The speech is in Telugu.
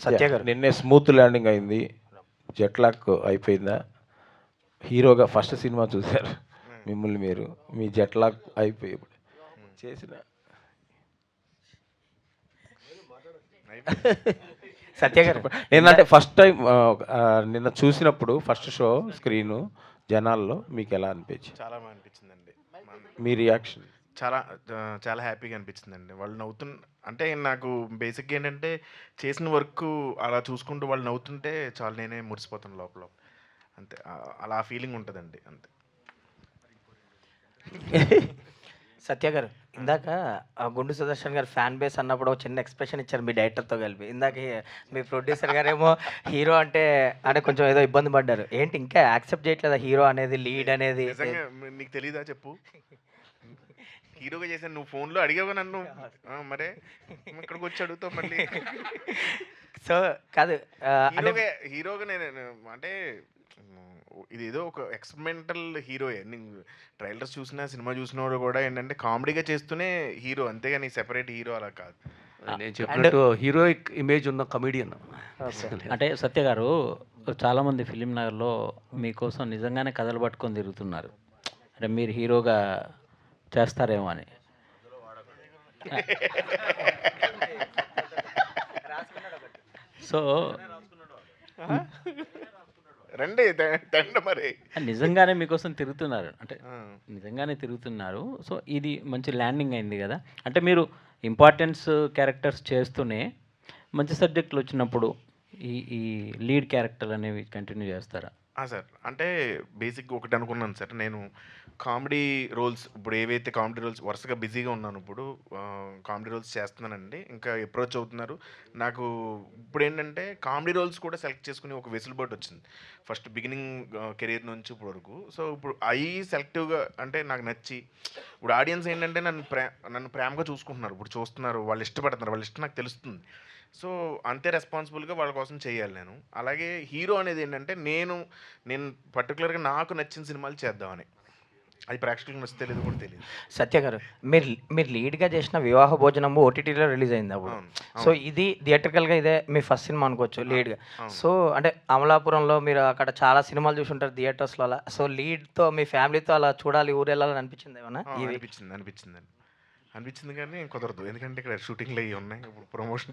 సత్య గారు నిన్నే స్మూత్ ల్యాండింగ్ అయింది, జెట్ లాక్ అయిపోయిందా? హీరోగా ఫస్ట్ సినిమా చూశారు మిమ్మల్ని మీరు, మీ జెట్ లాక్ అయిపోయి చేసిన సత్య గారు ఏంటంటే ఫస్ట్ టైం నిన్న చూసినప్పుడు ఫస్ట్ షో స్క్రీను జనాల్లో మీకు ఎలా అనిపించింది? చాలా బాగా అనిపించిందండి. మీ రియాక్షన్? చాలా చాలా హ్యాపీగా అనిపించిందండి. వాళ్ళు అంటే నాకు బేసిక్గా ఏంటంటే చేసిన వర్క్ అలా చూసుకుంటూ వాళ్ళు నవ్వుతుంటే చాలు, నేనే మురిసిపోతాను లోపల. అంతే, అలా ఫీలింగ్ ఉంటుందండి అంతే. సత్య గారు ఇందాక గుండు సుదర్శన్ గారు ఫ్యాన్ బేస్ అన్నప్పుడు ఒక చిన్న ఎక్స్ప్రెషన్ ఇచ్చారు మీ డైరెక్టర్తో కలిపి. ఇందాక మీ ప్రొడ్యూసర్ గారేమో హీరో అంటే కొంచెం ఏదో ఇబ్బంది పడ్డారు. ఏంటి ఇంకా యాక్సెప్ట్ చేయట్లేదా హీరో అనేది, లీడ్ అనేది? నిజంగా నీకు తెలీదా చెప్పు? హీరోగా చేశాను, నువ్వు ఫోన్లో అడిగావు నన్ను, మరే ఇక్కడికి వచ్చి అడుగుతావు మళ్ళీ. సో కాదు హీరోగా నేను అంటే ఇదేదో ఒక ఎక్స్పెరిమెంటల్ హీరోయే. నేను ట్రైలర్స్ చూసినా సినిమా చూసినోడు కూడా ఏంటంటే కామెడీగా చేస్తూనే హీరో, అంతేగాని సెపరేట్ హీరో అలా కాదు. నేను చెప్పినట్టు హీరోయిక్ ఇమేజ్ ఉన్న కమెడియన్. అంటే సత్య గారు చాలామంది ఫిలిం నగర్లో మీకోసం నిజంగానే కథలు పట్టుకొని తిరుగుతున్నారు, అంటే మీరు హీరోగా చేస్తారేమో అని. సో రండి తండ మరి. నిజంగానే మీకోసం తిరుగుతున్నారు, అంటే నిజంగానే తిరుగుతున్నారు. సో ఇది మంచి ల్యాండింగ్ అయింది కదా. అంటే మీరు ఇంపార్టెన్స్ క్యారెక్టర్స్ చేస్తూనే మంచి సబ్జెక్టులు వచ్చినప్పుడు ఈ లీడ్ క్యారెక్టర్ అనేవి కంటిన్యూ చేస్తారా? సార్ అంటే బేసిక్ ఒకటి అనుకున్నాను సార్, నేను కామెడీ రోల్స్ ఇప్పుడు ఏవైతే కామెడీ రోల్స్ వరుసగా బిజీగా ఉన్నాను, ఇప్పుడు కామెడీ రోల్స్ చేస్తున్నానండి. ఇంకా అప్రోచ్ అవుతున్నారు నాకు. ఇప్పుడు ఏంటంటే కామెడీ రోల్స్ కూడా సెలెక్ట్ చేసుకుని ఒక వెసులుబాటు వచ్చింది ఫస్ట్ బిగినింగ్ కెరీర్ నుంచి ఇప్పుడు వరకు. సో ఇప్పుడు అవి సెలెక్టివ్గా అంటే నాకు నచ్చి, ఇప్పుడు ఆడియన్స్ ఏంటంటే నన్ను ప్రేమగా చూసుకుంటున్నారు, ఇప్పుడు చూస్తున్నారు, వాళ్ళు ఇష్టపడుతున్నారు, వాళ్ళ ఇష్టం నాకు తెలుస్తుంది. సో అంతే రెస్పాన్సిబుల్గా వాళ్ళ కోసం చేయాలి నేను. అలాగే హీరో అనేది ఏంటంటే నేను పర్టికులర్గా నాకు నచ్చిన సినిమాలు చేద్దామని, అది ప్రేక్షకులకు నచ్చి తెలియదు కూడా తెలియదు. సత్య గారు మీరు లీడ్గా చేసిన వివాహ భోజనము ఓటీటీలో రిలీజ్ అయింది అప్పుడు. సో ఇది థియేటర్కల్గా ఇదే మీ ఫస్ట్ సినిమా అనుకోవచ్చు లీడ్గా. సో అంటే అమలాపురంలో మీరు అక్కడ చాలా సినిమాలు చూసి ఉంటారు థియేటర్స్లో అలా. సో లీడ్తో మీ ఫ్యామిలీతో అలా చూడాలి, ఊరు వెళ్ళాలని అనిపించింది ఏమన్నా? అనిపించింది కానీ కుదరదు, ఎందుకంటే ఇక్కడ షూటింగ్లు అవి ఉన్నాయి, ఇప్పుడు ప్రమోషన్